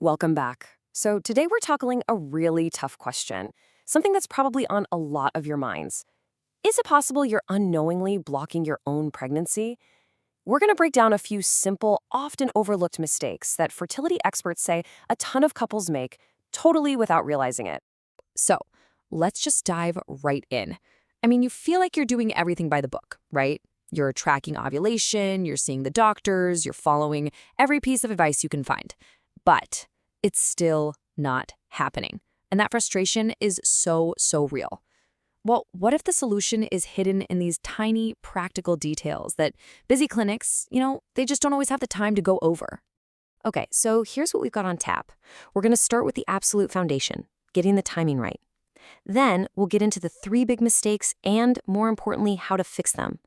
Welcome back. So, today we're tackling a really tough question, something that's probably on a lot of your minds. Is it possible you're unknowingly blocking your own pregnancy? We're going to break down a few simple, often overlooked mistakes that fertility experts say a ton of couples make totally without realizing it. So let's just dive right in. You feel like you're doing everything by the book, right? You're tracking ovulation, you're seeing the doctors, you're following every piece of advice you can find. But it's still not happening. And that frustration is so real. Well, what if the solution is hidden in these tiny practical details that busy clinics, they just don't always have the time to go over? Okay, so here's what we've got on tap. We're going to start with the absolute foundation, getting the timing right. Then we'll get into the three big mistakes and, more importantly, how to fix them.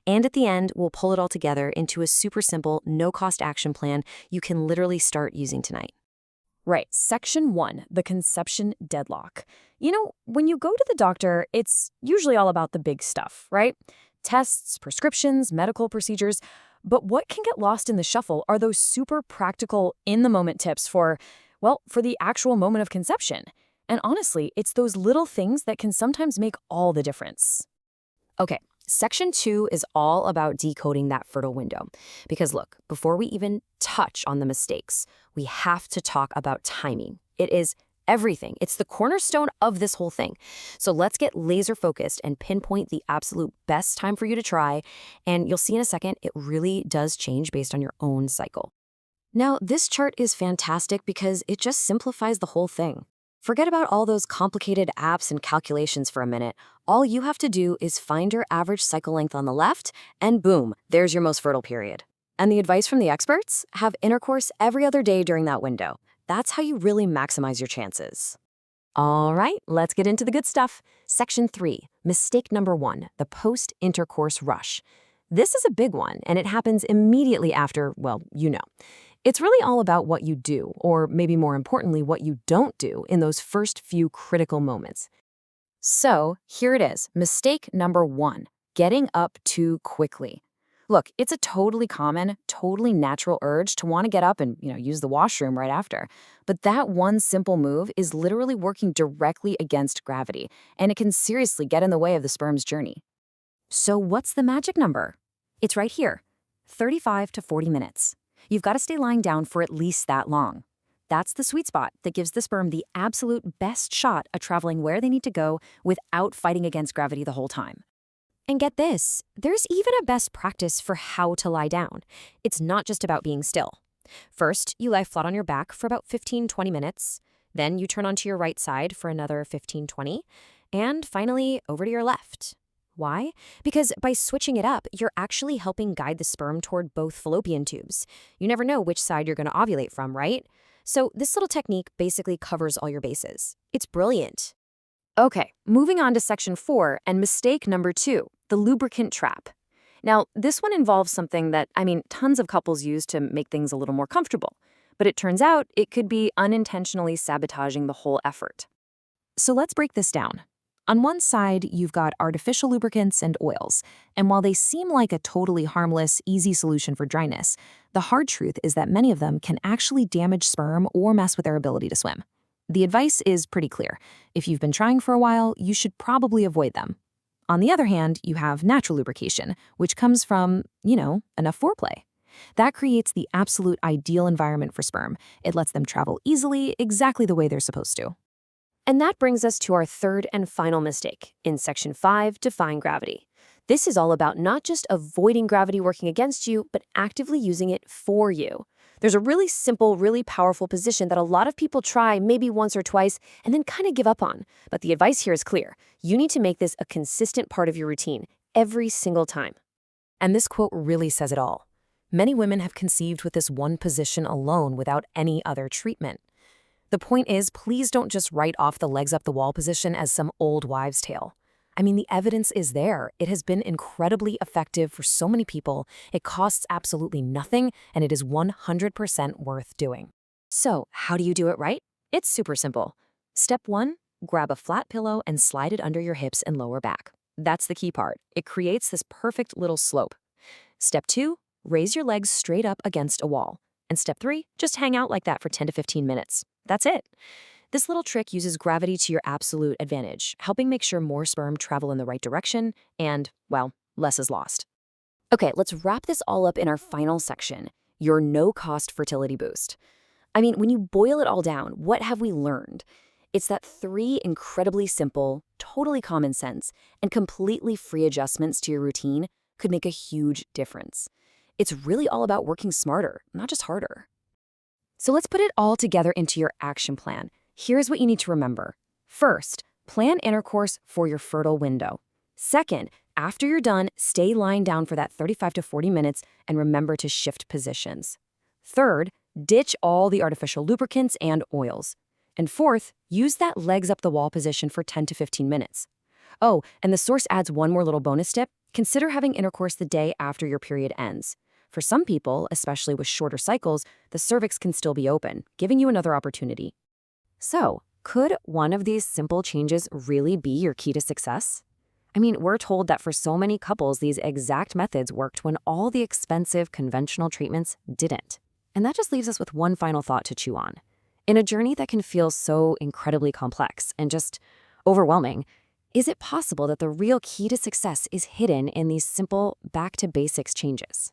And at the end, we'll pull it all together into a super simple, no-cost action plan you can literally start using tonight. Right. Section 1, the conception deadlock. When you go to the doctor, it's usually all about the big stuff, right? Tests, prescriptions, medical procedures. But what can get lost in the shuffle are those super practical, in-the-moment tips for the actual moment of conception. And honestly, it's those little things that can sometimes make all the difference. Okay, Section 2 is all about decoding that fertile window. Because look, before we even touch on the mistakes, we have to talk about timing. It is everything. It's the cornerstone of this whole thing. So let's get laser focused and pinpoint the absolute best time for you to try. And you'll see in a second, it really does change based on your own cycle. Now, this chart is fantastic because it just simplifies the whole thing. Forget about all those complicated apps and calculations for a minute. All you have to do is find your average cycle length on the left, and boom, there's your most fertile period. And the advice from the experts? Have intercourse every other day during that window. That's how you really maximize your chances. All right, let's get into the good stuff. Section 3, mistake number 1, the post-intercourse rush. This is a big one, and it happens immediately after, It's really all about what you do, or maybe more importantly, what you don't do in those first few critical moments. So here it is, mistake number 1, getting up too quickly. Look, it's a totally common, totally natural urge to want to get up and, use the washroom right after. But that one simple move is literally working directly against gravity, and it can seriously get in the way of the sperm's journey. So what's the magic number? It's right here, 35 to 40 minutes. You've got to stay lying down for at least that long. That's the sweet spot that gives the sperm the absolute best shot at traveling where they need to go without fighting against gravity the whole time. And get this, there's even a best practice for how to lie down. It's not just about being still. First, you lie flat on your back for about 15-20 minutes. Then you turn onto your right side for another 15-20. And finally, over to your left. Why? Because by switching it up, you're actually helping guide the sperm toward both fallopian tubes. You never know which side you're going to ovulate from, right? So this little technique basically covers all your bases. It's brilliant. Okay, moving on to section 4 and mistake number 2, the lubricant trap. Now, this one involves something that, tons of couples use to make things a little more comfortable. But it turns out it could be unintentionally sabotaging the whole effort. So let's break this down. On one side, you've got artificial lubricants and oils, and while they seem like a totally harmless, easy solution for dryness, the hard truth is that many of them can actually damage sperm or mess with their ability to swim. The advice is pretty clear. If you've been trying for a while, you should probably avoid them. On the other hand, you have natural lubrication, which comes from, enough foreplay. That creates the absolute ideal environment for sperm. It lets them travel easily, exactly the way they're supposed to. And that brings us to our third and final mistake. In section 5, defying gravity. This is all about not just avoiding gravity working against you, but actively using it for you. There's a really simple, really powerful position that a lot of people try maybe once or twice and then kind of give up on. But the advice here is clear. You need to make this a consistent part of your routine every single time. And this quote really says it all. Many women have conceived with this one position alone without any other treatment. The point is, please don't just write off the legs up the wall position as some old wives' tale. The evidence is there. It has been incredibly effective for so many people. It costs absolutely nothing, and it is 100% worth doing. So, how do you do it right? It's super simple. Step 1, grab a flat pillow and slide it under your hips and lower back. That's the key part. It creates this perfect little slope. Step 2, raise your legs straight up against a wall. And step 3, just hang out like that for 10 to 15 minutes. That's it. This little trick uses gravity to your absolute advantage, helping make sure more sperm travel in the right direction and, well, less is lost. Okay, let's wrap this all up in our final section, your no-cost fertility boost. I mean, when you boil it all down, what have we learned? It's that 3 incredibly simple, totally common sense, and completely free adjustments to your routine could make a huge difference. It's really all about working smarter, not just harder. So let's put it all together into your action plan. Here's what you need to remember. First, plan intercourse for your fertile window. Second, after you're done, stay lying down for that 35 to 40 minutes and remember to shift positions. Third, ditch all the artificial lubricants and oils. And fourth, use that legs up the wall position for 10 to 15 minutes. Oh, and the source adds one more little bonus tip. Consider having intercourse the day after your period ends. For some people, especially with shorter cycles, the cervix can still be open, giving you another opportunity. So, could one of these simple changes really be your key to success? I mean, we're told that for so many couples, these exact methods worked when all the expensive conventional treatments didn't. And that just leaves us with one final thought to chew on. In a journey that can feel so incredibly complex and just overwhelming, is it possible that the real key to success is hidden in these simple back-to-basics changes?